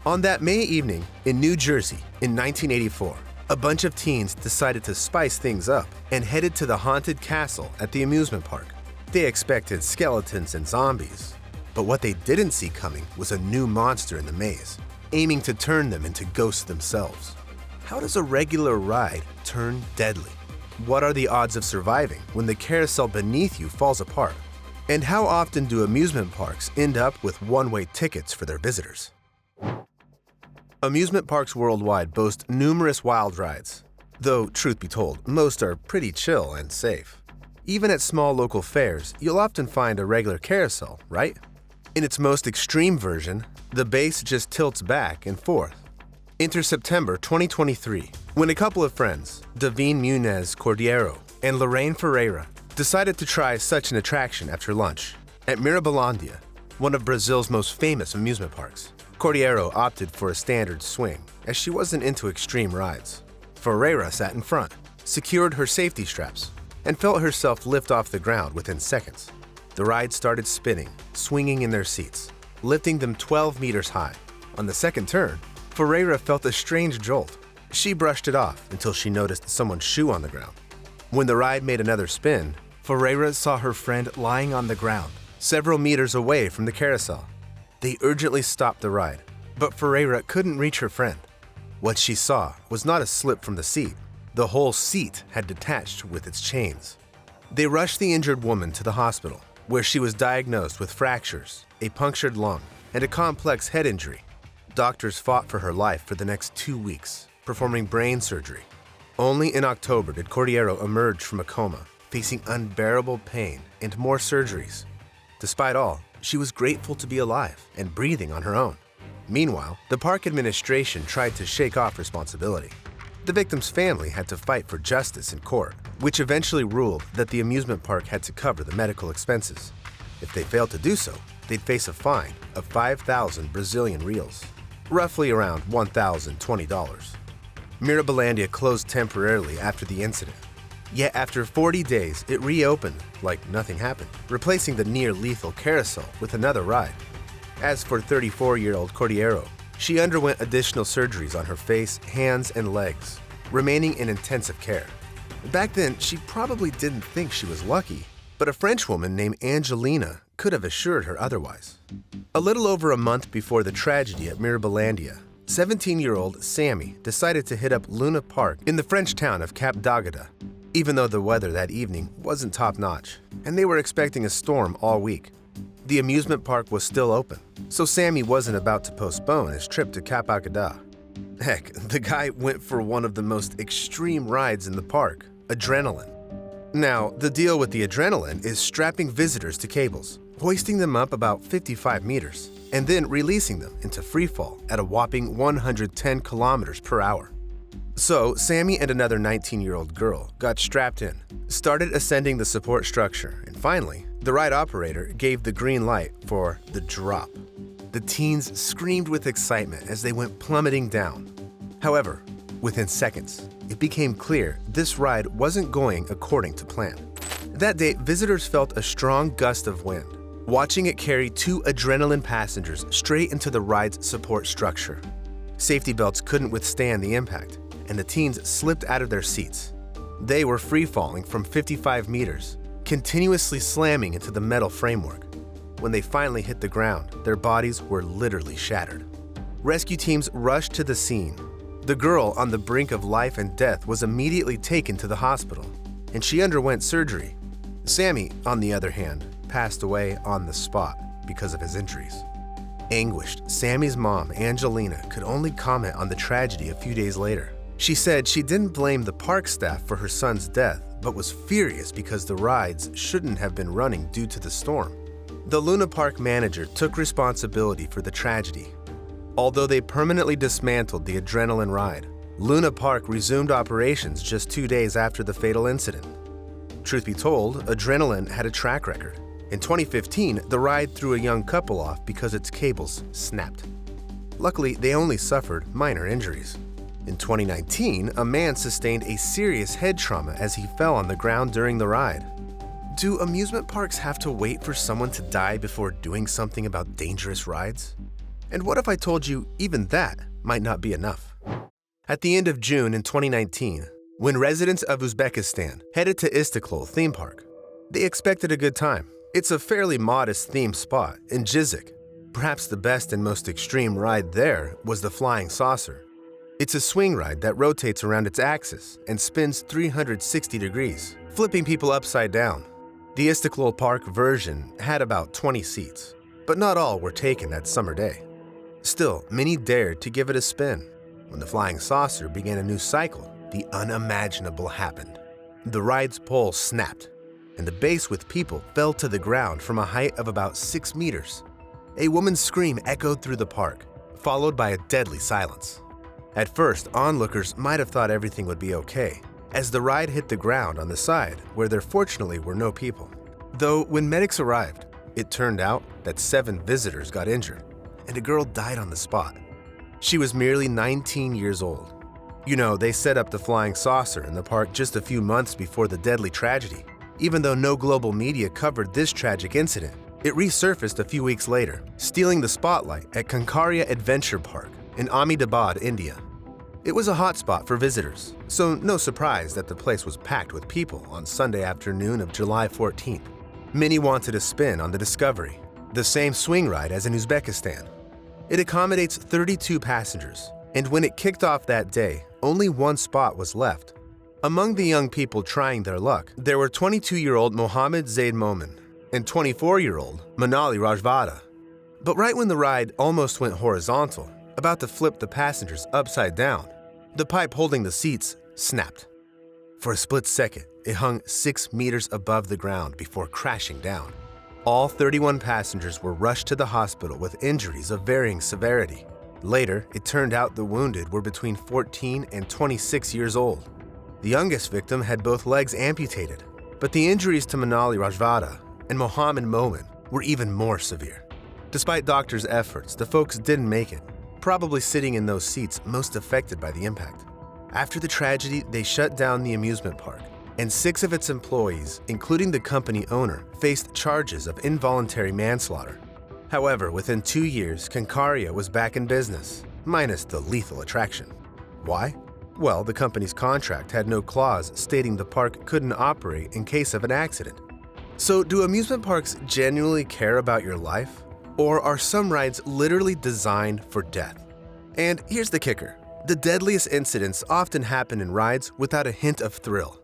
On that May evening in New Jersey in 1984, a bunch of teens decided to spice things up and headed to the haunted castle at the amusement park. They expected skeletons and zombies, but what they didn't see coming was a new monster in the maze, aiming to turn them into ghosts themselves. How does a regular ride turn deadly? What are the odds of surviving when the carousel beneath you falls apart? And how often do amusement parks end up with one-way tickets for their visitors? Amusement parks worldwide boast numerous wild rides, though, truth be told, most are pretty chill and safe. Even at small local fairs, you'll often find a regular carousel, right? In its most extreme version, the base just tilts back and forth. Enter September 2023, when a couple of friends, Davine Muniz Cordeiro and Lorraine Ferreira, decided to try such an attraction after lunch at Mirabilandia, one of Brazil's most famous amusement parks. Cordeiro opted for a standard swing, as she wasn't into extreme rides. Ferreira sat in front, secured her safety straps, and felt herself lift off the ground within seconds. The ride started spinning, swinging in their seats, lifting them 12 meters high. On the second turn, Ferreira felt a strange jolt. She brushed it off until she noticed someone's shoe on the ground. When the ride made another spin, Ferreira saw her friend lying on the ground, several meters away from the carousel. They urgently stopped the ride, but Ferreira couldn't reach her friend. What she saw was not a slip from the seat. The whole seat had detached with its chains. They rushed the injured woman to the hospital, where she was diagnosed with fractures, a punctured lung, and a complex head injury. Doctors fought for her life for the next 2 weeks, performing brain surgery. Only in October did Cordeiro emerge from a coma, facing unbearable pain and more surgeries. Despite all, she was grateful to be alive and breathing on her own. Meanwhile, the park administration tried to shake off responsibility. The victim's family had to fight for justice in court, which eventually ruled that the amusement park had to cover the medical expenses. If they failed to do so, they'd face a fine of 5,000 Brazilian reals, roughly around $1,020. Mirabilandia closed temporarily after the incident. Yet after 40 days, it reopened like nothing happened, replacing the near-lethal carousel with another ride. As for 34-year-old Cordeiro, she underwent additional surgeries on her face, hands, and legs, remaining in intensive care. Back then, she probably didn't think she was lucky, but a French woman named Angelina could have assured her otherwise. A little over a month before the tragedy at Mirabilandia, 17-year-old Sammy decided to hit up Luna Park in the French town of Cap d'Agde, even though the weather that evening wasn't top-notch, and they were expecting a storm all week. The amusement park was still open, so Sammy wasn't about to postpone his trip to Cap d'Agde. Heck, the guy went for one of the most extreme rides in the park, adrenaline. Now, the deal with the adrenaline is strapping visitors to cables, hoisting them up about 55 meters, and then releasing them into freefall at a whopping 110 kilometers per hour. So, Sammy and another 19-year-old girl got strapped in, started ascending the support structure, and finally, the ride operator gave the green light for the drop. The teens screamed with excitement as they went plummeting down. However, within seconds, it became clear this ride wasn't going according to plan. That day, visitors felt a strong gust of wind, watching it carry 2 adrenaline passengers straight into the ride's support structure. Safety belts couldn't withstand the impact, and the teens slipped out of their seats. They were free-falling from 55 meters, continuously slamming into the metal framework. When they finally hit the ground, their bodies were literally shattered. Rescue teams rushed to the scene. The girl on the brink of life and death was immediately taken to the hospital, and she underwent surgery. Sammy, on the other hand, passed away on the spot because of his injuries. Anguished, Sammy's mom, Angelina, could only comment on the tragedy a few days later. She said she didn't blame the park staff for her son's death, but was furious because the rides shouldn't have been running due to the storm. The Luna Park manager took responsibility for the tragedy. Although they permanently dismantled the adrenaline ride, Luna Park resumed operations just 2 days after the fatal incident. Truth be told, adrenaline had a track record. In 2015, the ride threw a young couple off because its cables snapped. Luckily, they only suffered minor injuries. In 2019, a man sustained a serious head trauma as he fell on the ground during the ride. Do amusement parks have to wait for someone to die before doing something about dangerous rides? And what if I told you even that might not be enough? At the end of June in 2019, when residents of Uzbekistan headed to Istiklol theme park, they expected a good time. It's a fairly modest themed spot in Jizik. Perhaps the best and most extreme ride there was the Flying Saucer. It's a swing ride that rotates around its axis and spins 360 degrees, flipping people upside down. The Istiklol Park version had about 20 seats, but not all were taken that summer day. Still, many dared to give it a spin. When the Flying Saucer began a new cycle, the unimaginable happened. The ride's pole snapped, and the base with people fell to the ground from a height of about 6 meters. A woman's scream echoed through the park, followed by a deadly silence. At first, onlookers might have thought everything would be okay, as the ride hit the ground on the side where there fortunately were no people. Though when medics arrived, it turned out that 7 visitors got injured, and a girl died on the spot. She was merely 19 years old. You know, they set up the Flying Saucer in the park just a few months before the deadly tragedy. Even though no global media covered this tragic incident, it resurfaced a few weeks later, stealing the spotlight at Kankaria Adventure Park in Ahmedabad, India. It was a hotspot for visitors, so no surprise that the place was packed with people on Sunday afternoon of July 14th. Many wanted a spin on the Discovery, the same swing ride as in Uzbekistan. It accommodates 32 passengers, and when it kicked off that day, only one spot was left. Among the young people trying their luck, there were 22-year-old Mohammed Zaid Momin and 24-year-old Manali Rajvadi. But right when the ride almost went horizontal, about to flip the passengers upside down, the pipe holding the seats snapped. For a split second, it hung 6 meters above the ground before crashing down. All 31 passengers were rushed to the hospital with injuries of varying severity. Later, it turned out the wounded were between 14 and 26 years old. The youngest victim had both legs amputated, but the injuries to Manali Rajvadi and Mohammed Momin were even more severe. Despite doctors' efforts, the folks didn't make it, probably sitting in those seats most affected by the impact. After the tragedy, they shut down the amusement park, and 6 of its employees, including the company owner, faced charges of involuntary manslaughter. However, within 2 years, Kankaria was back in business, minus the lethal attraction. Why? Well, the company's contract had no clause stating the park couldn't operate in case of an accident. So, do amusement parks genuinely care about your life? Or are some rides literally designed for death? And here's the kicker. The deadliest incidents often happen in rides without a hint of thrill.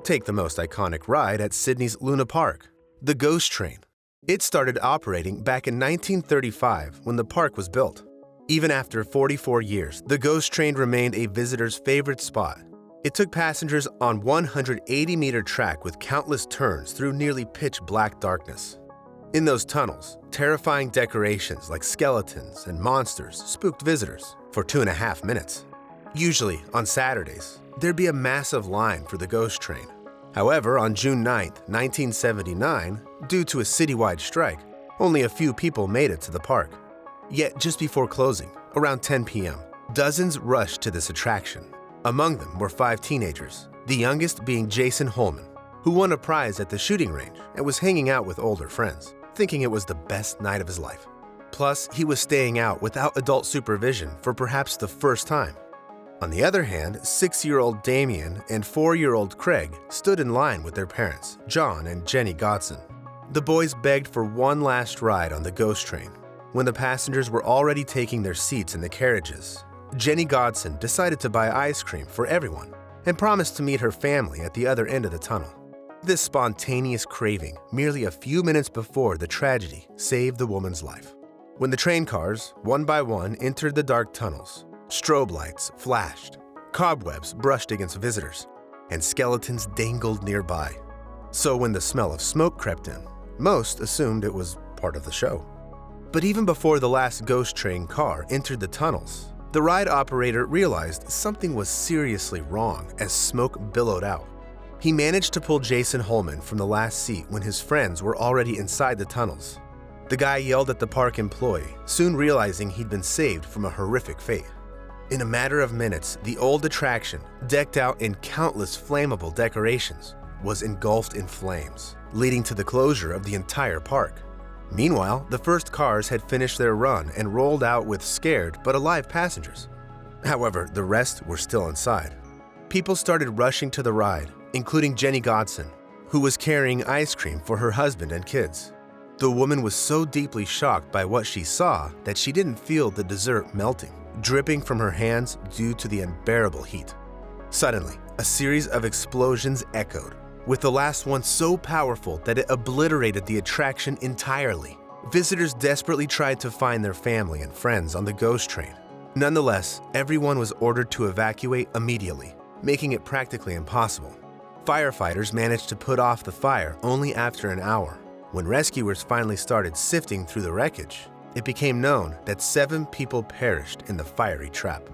Take the most iconic ride at Sydney's Luna Park, the Ghost Train. It started operating back in 1935 when the park was built. Even after 44 years, the Ghost Train remained a visitor's favorite spot. It took passengers on 180-meter track with countless turns through nearly pitch-black darkness. In those tunnels, terrifying decorations like skeletons and monsters spooked visitors for 2.5 minutes. Usually, on Saturdays, there'd be a massive line for the Ghost Train. However, on June 9, 1979, due to a citywide strike, only a few people made it to the park. Yet just before closing, around 10 p.m., dozens rushed to this attraction. Among them were 5 teenagers, the youngest being Jason Holman, who won a prize at the shooting range and was hanging out with older friends, thinking it was the best night of his life. Plus, he was staying out without adult supervision for perhaps the first time. On the other hand, 6-year-old Damien and 4-year-old Craig stood in line with their parents, John and Jenny Godson. The boys begged for one last ride on the Ghost Train. When the passengers were already taking their seats in the carriages, Jenny Godson decided to buy ice cream for everyone and promised to meet her family at the other end of the tunnel. This spontaneous craving, merely a few minutes before the tragedy, saved the woman's life. When the train cars, one by one, entered the dark tunnels, strobe lights flashed, cobwebs brushed against visitors, and skeletons dangled nearby. So when the smell of smoke crept in, most assumed it was part of the show. But even before the last Ghost Train car entered the tunnels, the ride operator realized something was seriously wrong as smoke billowed out. He managed to pull Jason Holman from the last seat when his friends were already inside the tunnels. The guy yelled at the park employee, soon realizing he'd been saved from a horrific fate. In a matter of minutes, the old attraction, decked out in countless flammable decorations, was engulfed in flames, leading to the closure of the entire park. Meanwhile, the first cars had finished their run and rolled out with scared but alive passengers. However, the rest were still inside. People started rushing to the ride, including Jenny Godson, who was carrying ice cream for her husband and kids. The woman was so deeply shocked by what she saw that she didn't feel the dessert melting, dripping from her hands due to the unbearable heat. Suddenly, a series of explosions echoed, with the last one so powerful that it obliterated the attraction entirely. Visitors desperately tried to find their family and friends on the ghost train. Nonetheless, everyone was ordered to evacuate immediately, making it practically impossible. Firefighters managed to put off the fire only after an hour. When rescuers finally started sifting through the wreckage, it became known that 7 people perished in the fiery trap.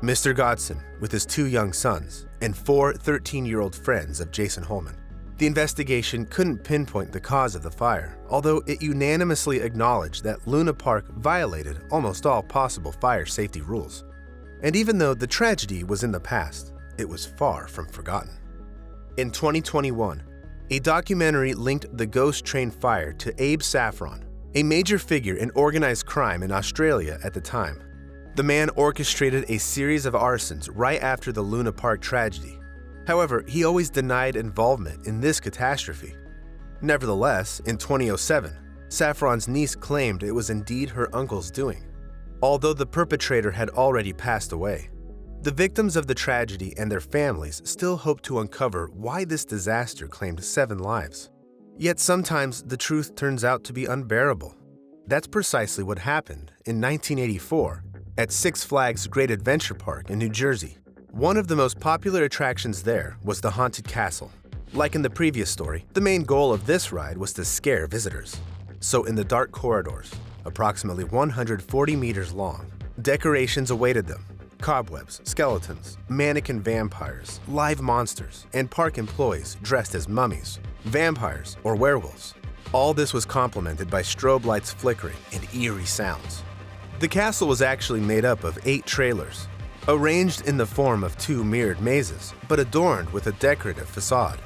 Mr. Godson, with his 2 young sons, and 4 13-year-old friends of Jason Holman. The investigation couldn't pinpoint the cause of the fire, although it unanimously acknowledged that Luna Park violated almost all possible fire safety rules. And even though the tragedy was in the past, it was far from forgotten. In 2021, a documentary linked the ghost train fire to Abe Saffron, a major figure in organized crime in Australia at the time. The man orchestrated a series of arsons right after the Luna Park tragedy. However, he always denied involvement in this catastrophe. Nevertheless, in 2007, Saffron's niece claimed it was indeed her uncle's doing, although the perpetrator had already passed away. The victims of the tragedy and their families still hope to uncover why this disaster claimed 7 lives. Yet sometimes the truth turns out to be unbearable. That's precisely what happened in 1984 at Six Flags Great Adventure Park in New Jersey. One of the most popular attractions there was the Haunted Castle. Like in the previous story, the main goal of this ride was to scare visitors. So in the dark corridors, approximately 140 meters long, decorations awaited them. Cobwebs, skeletons, mannequin vampires, live monsters, and park employees dressed as mummies, vampires, or werewolves. All this was complemented by strobe lights flickering and eerie sounds. The castle was actually made up of 8 trailers, arranged in the form of 2 mirrored mazes, but adorned with a decorative facade.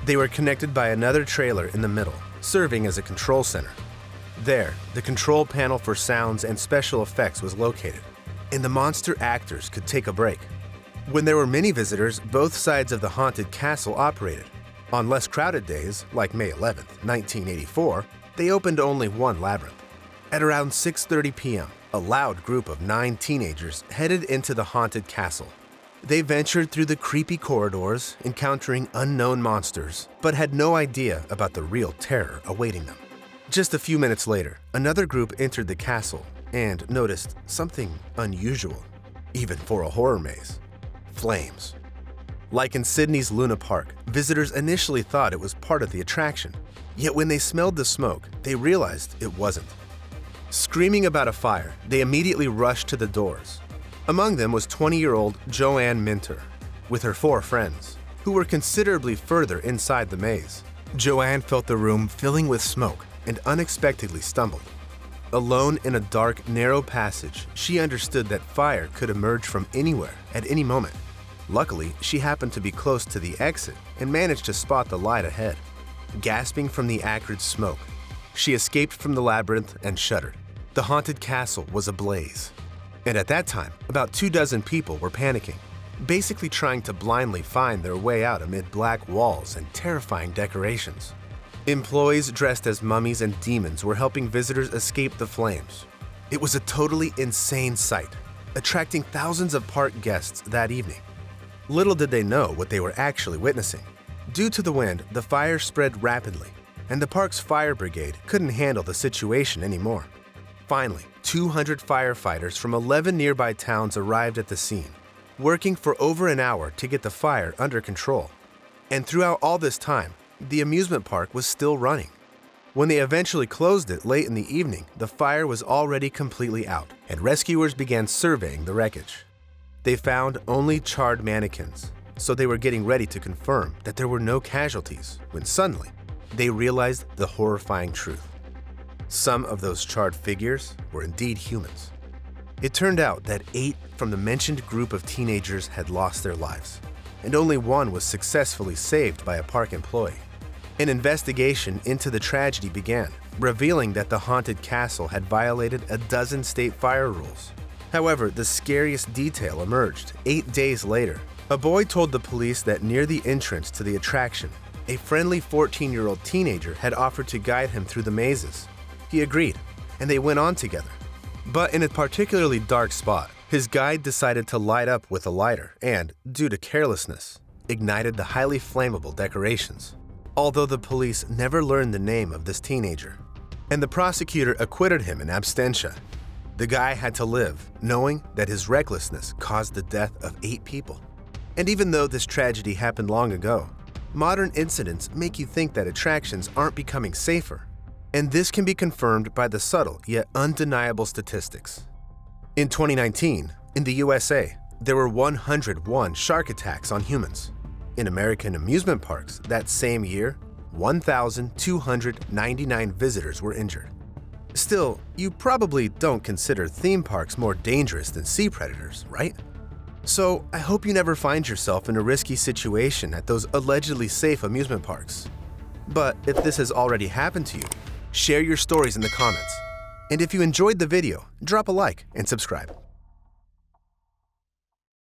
They were connected by another trailer in the middle, serving as a control center. There, the control panel for sounds and special effects was located, and the monster actors could take a break. When there were many visitors, both sides of the haunted castle operated. On less crowded days, like May 11, 1984, they opened only one labyrinth. At around 6:30 p.m., a loud group of 9 teenagers headed into the haunted castle. They ventured through the creepy corridors, encountering unknown monsters, but had no idea about the real terror awaiting them. Just a few minutes later, another group entered the castle and noticed something unusual, even for a horror maze: flames. Like in Sydney's Luna Park, visitors initially thought it was part of the attraction, yet when they smelled the smoke, they realized it wasn't. Screaming about a fire, they immediately rushed to the doors. Among them was 20-year-old Joanne Minter, with her 4 friends, who were considerably further inside the maze. Joanne felt the room filling with smoke and unexpectedly stumbled. Alone in a dark, narrow passage, she understood that fire could emerge from anywhere at any moment. Luckily, she happened to be close to the exit and managed to spot the light ahead. Gasping from the acrid smoke, she escaped from the labyrinth and shuddered. The haunted castle was ablaze. And at that time, about 24 people were panicking, basically trying to blindly find their way out amid black walls and terrifying decorations. Employees dressed as mummies and demons were helping visitors escape the flames. It was a totally insane sight, attracting thousands of park guests that evening. Little did they know what they were actually witnessing. Due to the wind, the fire spread rapidly, and the park's fire brigade couldn't handle the situation anymore. Finally, 200 firefighters from 11 nearby towns arrived at the scene, working for over an hour to get the fire under control. And throughout all this time, the amusement park was still running. When they eventually closed it late in the evening, the fire was already completely out, and rescuers began surveying the wreckage. They found only charred mannequins, so they were getting ready to confirm that there were no casualties, when suddenly, they realized the horrifying truth. Some of those charred figures were indeed humans. It turned out that 8 from the mentioned group of teenagers had lost their lives, and only 1 was successfully saved by a park employee. An investigation into the tragedy began, revealing that the haunted castle had violated a dozen state fire rules. However, the scariest detail emerged 8 days later. A boy told the police that near the entrance to the attraction, a friendly 14-year-old teenager had offered to guide him through the mazes. He agreed, and they went on together. But in a particularly dark spot, his guide decided to light up with a lighter and, due to carelessness, ignited the highly flammable decorations. Although the police never learned the name of this teenager, and the prosecutor acquitted him in absentia, the guy had to live knowing that his recklessness caused the death of 8 people. And even though this tragedy happened long ago, modern incidents make you think that attractions aren't becoming safer. And this can be confirmed by the subtle yet undeniable statistics. In 2019, in the USA, there were 101 shark attacks on humans. In American amusement parks that same year, 1,299 visitors were injured. Still, you probably don't consider theme parks more dangerous than sea predators, right? So I hope you never find yourself in a risky situation at those allegedly safe amusement parks. But if this has already happened to you, share your stories in the comments. And if you enjoyed the video, drop a like and subscribe.